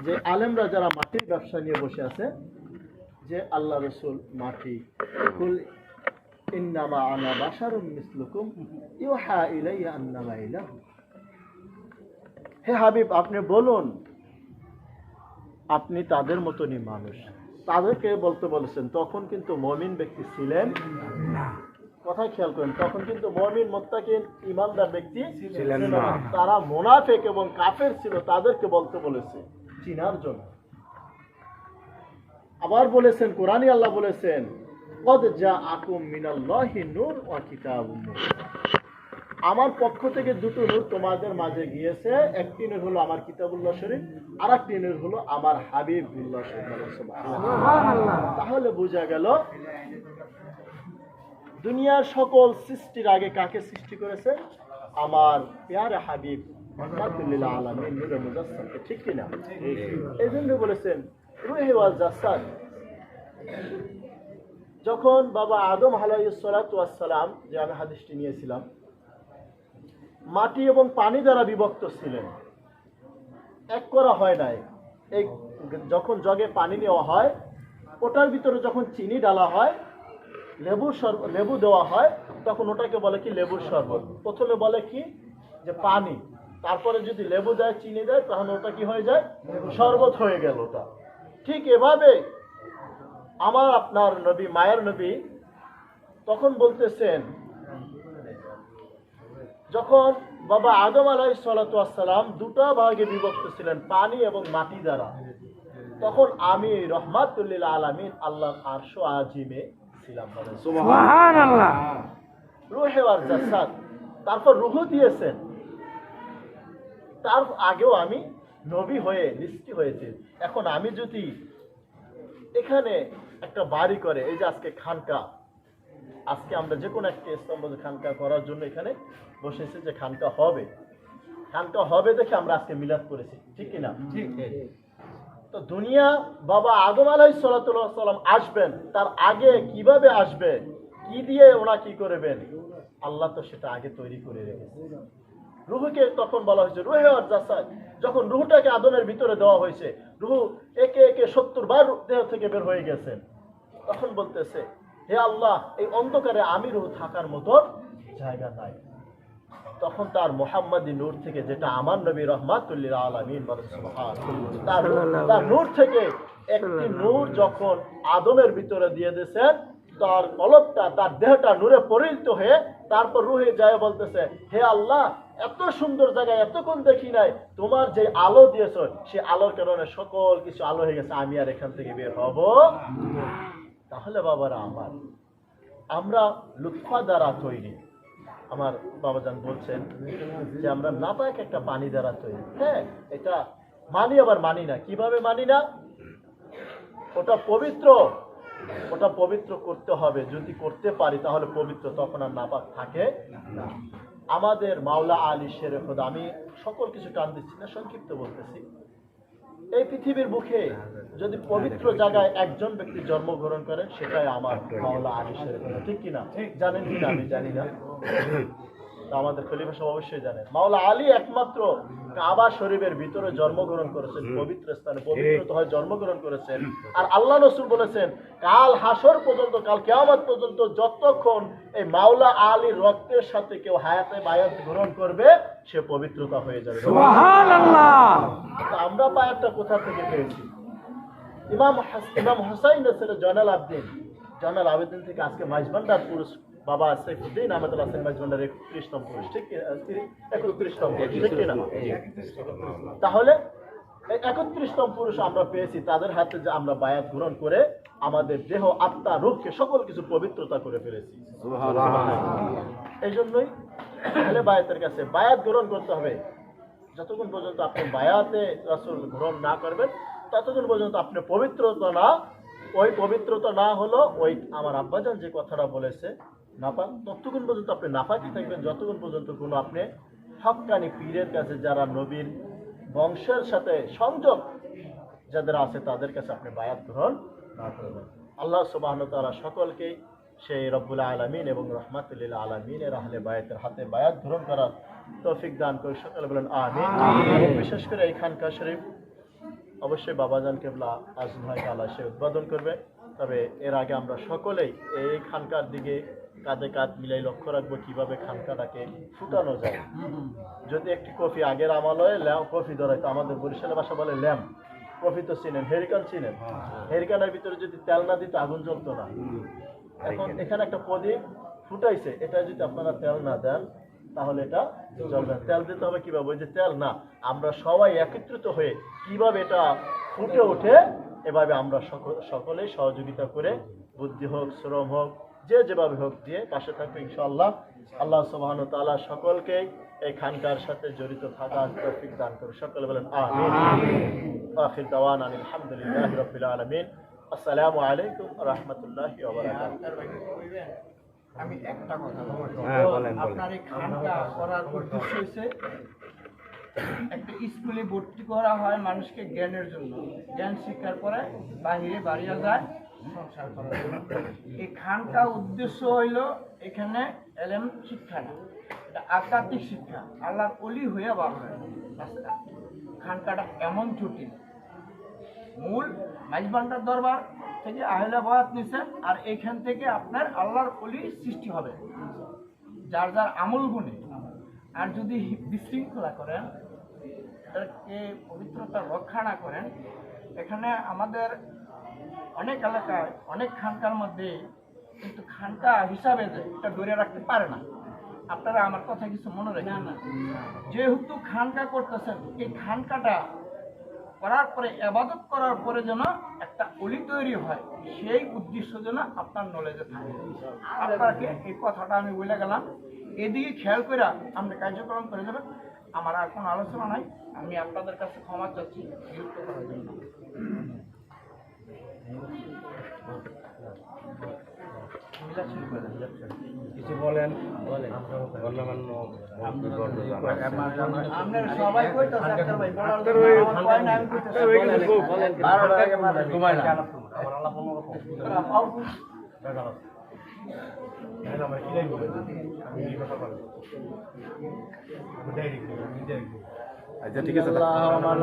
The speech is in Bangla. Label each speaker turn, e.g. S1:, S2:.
S1: যে আলেমরা যারা মাটির ব্যবসা নিয়ে বসে আছে, যে আল্লাহ রসুল মাটি, কুল ইন্নামা আনা বাশারুম মিসলুকুম ইউহা ইলাইয়া আন্নামা ইলাহু। হে হাবিব, আপনি বলুন আপনি তাদের মতনই মানুষ। তাদেরকে বলতে বলেছেন, তখন কিন্তু মুমিন ব্যক্তি ছিলেন না। কথা খেয়াল করেন, তখন কিন্তু মুমিন মুত্তাকিন ইমানদার ব্যক্তি ছিলেন না। তারা মুনাফিক এবং কাফের ছিল, তাদেরকে বলতে বলেছে চিনার জন্য। আবার বলেছেন, কোরআনে আল্লাহ বলেছেন, কদ জাআকুম মিনাল্লাহি নূর ওয়া কিতাবুম মুবিন। আমার পক্ষ থেকে দুটো নূর তোমাদের মাঝে গিয়েছে, একটি নূর হলো আমার কিতাবুল্লাহ শরীফ, আর একটি নূর হলো আমার হাবিবুল্লাহ শরীফ। সুবহানাল্লাহ। তাহলে বোঝা গেল দুনিয়ার সকল সৃষ্টির আগে কাকে সৃষ্টি করেছে? আমার প্যারে হাবিব রাহমাতুল আলামিন নূরে মুজাসসামকে, ঠিক কিনা? এই জন্য বলেছেন রূহে ওয়াল জাসাদ। যখন বাবা আদম আলাইহিস সালাতু ওয়াস সালাম, যে আমি হাদিসটি নিয়েছিলাম, মাটি এবং পানি দ্বারা বিভক্ত ছিলেন, এক করা হয় নাই। এই যখন জগে পানি নেওয়া হয়, ওটার ভিতরে যখন চিনি ডালা হয়, লেবু দেওয়া হয়, তখন ওটাকে বলে কি লেবুর শরবত। প্রথমে বলে কি যে পানি, তারপরে যদি লেবু দেয়, চিনি দেয়, তখন ওটা কি হয়ে যায়? শরবত হয়ে গেল ওটা। ঠিক এভাবে আমার আপনার নবী, মায়ের নবী তখন বলতেছেন, যখন বাবা আদম আলাইহিস সালাতু ওয়াস সালাম দুটো ভাগে বিভক্ত ছিলেন, পানি এবং মাটি দ্বারা, তখন আমি রহমাতুল লিল আলামিন আল্লাহর আরশ আজিমে ছিলাম। সুবহানাল্লাহ। রূহে ওয়াল জাসাদ, তারপর রূহ দিয়েছেন, তার আগেও আমি নবী হয়ে সৃষ্টি হয়েছি। এখন আমি যদি এখানে একটা বাড়ি করে, এই যে আজকে খানকা, আজকে আমরা যে কোনো একটা স্তম্ভ খানকা করার জন্য এখানে বসেছি, যে খানকা হবে দেখে আমরা আজকে মিলাদ করেছি, ঠিক কিনা? তো দুনিয়া বাবা আদম আলাইহিস সালাতু ওয়াস সালাম আসবেন, তার আগে কিভাবে আসবে, কি দিয়ে ওরা কি করবেন, আল্লাহ তো সেটা আগে তৈরি করে রেখেছে। রূহকে তখন বলা হয়েছে রূহে ওয়াল জাসাদ। যখন রূহটাকে আদমের ভিতরে দেওয়া হয়েছে, রূহ একে একে 70 বার দেহ থেকে বের হয়ে গেছেন। তখন বলতেছে, হে আল্লাহ, এই অন্ধকারে আমি রূহ থাকার মতো জায়গা নাই। তখন তার মুহাম্মাদি নূর থেকে, যেটা আমার নবী রাহমাতুল লিল আলামিন, তার নূর থেকে একটি নূর যখন আদমের ভিতরে দিয়ে দিয়েছেন, তার কলবটা, তার দেহটা নূরে পরিণত হয়ে তারপর রূহে যায় বলতেছে, হে আল্লাহ, এত সুন্দর জায়গায় এতক্ষণ দেখি নাই, তোমার যে আলো দিয়েছো, সে আলোর কারণে সকল কিছু আলো হয়ে গেছে, আমি আর এখান থেকে বের হব। তাহলে বাবারা আমার, আমরা লুৎফা দ্বারা তৈরি। আমার বাবাজান বলছেন যে আমরা নাপাক একটা পানি দ্বারা তৈরি। হ্যাঁ, এটা মানি, আবার মানি না। কিভাবে মানি না? ওটা পবিত্র করতে হবে। যদি করতে পারি তাহলে পবিত্র, তখন আর নাপাক থাকে না। আমাদের মাওলা আলী শেরে খোদা, আমি সকল কিছু টান দিচ্ছি না, সংক্ষিপ্ত বলতেছি। এই পৃথিবীর বুকে যদি পবিত্র জায়গায় একজন ব্যক্তি জন্মগ্রহণ করেন, সেটাই আমার মাওলা আলী শেরে খোদা, ঠিক কিনা? জানেন কিনা আমি জানি না, আমাদের খলিফা সাহেব অবশ্যই জানেন। মাওলা আলী একমাত্র কাবা শরীফের ভিতরে জন্মগ্রহণ করেছেন, পবিত্র স্থানে পবিত্র হয়ে জন্মগ্রহণ করেছেন। আর আল্লাহ রাসূল বলেছেন, কাল হাসর পর্যন্ত, কাল কিয়ামত পর্যন্ত যতক্ষণ এই মাওলা আলীর রক্তের সাথে কেউ হায়াতে বায়াত গ্রহণ করবে, সে পবিত্রতা হয়ে যাবে। সুবহানাল্লাহ। আমরা বায়াতটা কোথা থেকে পেয়েছি? ইমাম হুসাইনের ছেলে জয়নাল আবেদিন থেকে আজকে মাইজভান্ডার পুরুষ বাবা সাইফুদ্দিন আহমেদুল্লাহ হাসান মাইজভান্ডার 31তম পুরুষ, ঠিক 31তম পুরুষ, ঠিক কিনা? তাহলে 31তম পুরুষ আমরা পেয়েছি, তাদের হাতে যে আমরা বায়াত গ্রহণ করে আমাদের দেহ, আত্মা, রূহকে সকল কিছু পবিত্রতা করে ফেলেছি। এই জন্যই তাহলে বায়াতের কাছে বায়াত গ্রহণ করতে হবে। যতক্ষণ পর্যন্ত আপনি বায়াতে রাসূল গ্রহণ না করবেন, ততক্ষণ পর্যন্ত আপনি পবিত্রতা না হলো, ওই আমার আব্বাজান যে কথাটা বলেছে নাপাক, ততক্ষণ পর্যন্ত আপনি নাপাকি থাকবেন, যতক্ষণ পর্যন্ত কোনো আপনি হক্কানি পীরের কাছে, যারা নবীর বংশের সাথে সংযোগ যাদের আছে, তাদের কাছে আপনি বায়াত গ্রহণ না করবেন। আল্লাহ সুবহানাহু ওয়া তাআলা সকলকে সেই রব্বুল আলামিন এবং রাহমাতুল লিল আলামিনের আহলে বায়াতের হাতে বায়াত গ্রহণ করার তৌফিক দান করে সকলে বলেন আমিন। বিশেষ করে এই খানকা শরীফ অবশ্যই বাবাজান কেবলা আজ নয় কাল সে উদ্বোধন করবে। তবে এর আগে আমরা সকলেই এই খানকার দিকে কাঁধে কাঁধ মিলাই লক্ষ্য রাখবো কিভাবে খানকাটাকে ফুটানো যায়। যদি একটি কফি আগের আমলে কফি ধরাইতো, আমাদের বরিশালের ভাষা বলে ল্যাম্প, কফি তো চিনেন, হেরিকান চিনেন, হেরিকানের ভিতরে যদি তেল না দিত আগুন জ্বলতো না। এখন এখানে একটা প্রদীপ ফুটাইছে, এটা যদি আপনারা তেল না দেন তাহলে এটা জ্বলবে না। তেল দিতে হবে কিভাবে? ওই যে তেল না, আমরা সবাই একত্রিত হয়ে কিভাবে এটা ফুটে ওঠে এভাবে আমরা সকলেই সহযোগিতা করে বুদ্ধি হোক, শ্রম হোক, যে যেভাবে হোক দিয়ে পাশে থাকবে ইনশাআল্লাহ। আল্লাহ সুবহানাহু ওয়া তাআলা সকলকে এই খানকার সাথে জড়িত থাকার তৌফিক দান করুন। সকলে বলেন আমিন। আখির দাওয়ানা আলহামদুলিল্লাহি রাব্বিল আলামিন। আসসালামু আলাইকুম ওয়া রাহমাতুল্লাহি ওয়া বারাকাতুহু।
S2: আমি একটা কথা বলবো। আপনার এই খানকা করার উদ্দেশ্য হচ্ছে একটা স্কুলে ভর্তি করা হয় মানুষকে জ্ঞানের জন্য, জ্ঞান শিক্ষার পরে বাহিরে বাড়িয়া যায় সংসার করার জন্য। এই খানকা উদ্দেশ্য হইল এখানে এলেম শিক্ষা না, এটা আধ্যাত্মিক শিক্ষা, আল্লাহর ওলি হয়ে বাড়বে। খানকাটা এমন জটিল, মূল মাইজবান্ডার দরবার থেকে আহলাবাদ নিছেন, আর এখান থেকে আপনার আল্লাহর ওলি সৃষ্টি হবে যার যার আমল গুণে। আর যদি বিশৃঙ্খলা করেন, এটাকে পবিত্রতা রক্ষা না করেন, এখানে আমাদের অনেক এলাকায় অনেক খানকার মধ্যে কিন্তু খানকা হিসাবে এটা ধরে রাখতে পারে না। আপনারা আমার কথা কিছু মনে রাখেন না, যেহেতু খানকা করতেছেন, এই খানকাটা করার পরে ইবাদত করার পরে যেন একটা অলি তৈরি হয়, সেই উদ্দেশ্য যেন আপনার নলেজে থাকে। আপনাকে এই কথাটা আমি বলে গেলাম, এদিকে খেয়াল করে আপনি কার্যক্রম করে যাবেন। আমার আর কোনো আলোচনা নাই, আমি আপনাদের কাছে ক্ষমা চাচ্ছি বিরক্ত করার জন্য।
S3: কিছু বলেন।
S2: আপনারা সবাই কইতাছেন আক্তার ভাই, বলার কয় না, আমি কইতাছি
S3: আচ্ছা ঠিক আছে।
S2: আল্লাহ